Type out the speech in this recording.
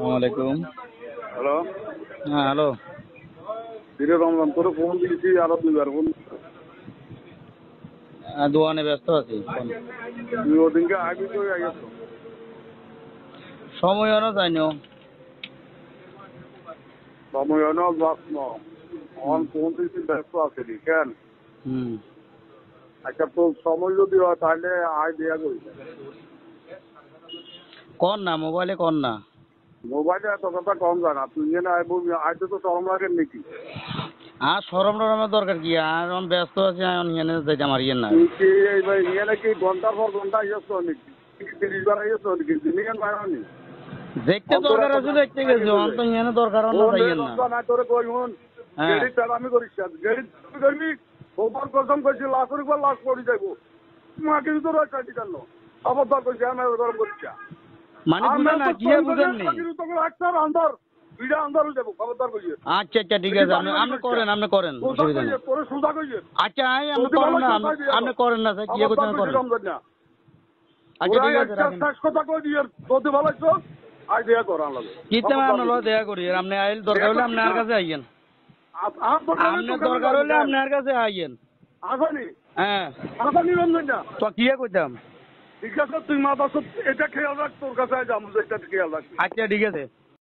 আসসালামাইকুম। হ্যালো, হ্যাঁ, হ্যালো। দিনে রমজান করে ফোন দিয়েছি আরো দুইবার ফোন। দোকানে ব্যস্ত আছি। তুই ওদিনকে আগে কই আইছো? সময় না যাইনো। সময় হলো বাস অন ফোন দিয়েছি ব্যস্ত আছে কেন? হুম। আচ্ছা তো সময় যদি হয় তাহলে আয় দেয়া করি। কর না, মোবাইলে কর না। মোবাইলে এত কথা কম জানা, তুই এনে আইবো আইতে তো শরম লাগে নাকি? আর সরম টরমের দরকার কি? আর আমি ব্যস্ত আছি, আমি এনে যাইতে আমার ইয়ে নাই। তুই কি এই ভাই এনে কি ঘন্টার পর ঘন্টা আইছো নাকি? 30 বার আইছো নাকি? তুমি কেন বাইরানি? দেখতে দরকার আছে, দেখতে গেছি। অন্ত এনে দরকার না যাইয়েন না। তোরে কই হুন হ্যাঁ। গেড়ি চালামি করিস না। গেড়ি তুমি করবি ওপর কসম করছি লাখের উপর লাখ পড়ে যাইবো। মাকে তো রয়েছে কেন? আবার দর কইছি আমি গরম করছি। মানে বুঝেন না, কি বুঝেন নি? আন্দার ভিড়া আন্দার হয়ে যাবো খবরদার কইছে। আচ্ছা আচ্ছা, ঠিক আছে। আপনি করেন, অসুবিধা নেই। তোরে সুদা কইছে। আচ্ছা, আপনি করেন না, আপনি করেন না, কি করছেন করেন। আচ্ছা, ঠিক আছে, রাখেন। কথা কই দিয়ে তোতে ভালো আই দেয়া কর আনলাম। কি তেমন আপনার দেয়া করি, আপনি আইল দরকার হলে আপনার কাছে আইয়েন। আপনার দরকার হলে আপনার কাছে আইয়েন। আসানি হ্যাঁ, আসানি রমজান না তো কি কইতাম। ঠিক আছে তুই মাথা এটা খেয়াল রাখ তোর কাছে যাবো এটা খেয়াল রাখ। আচ্ছা, ঠিক আছে।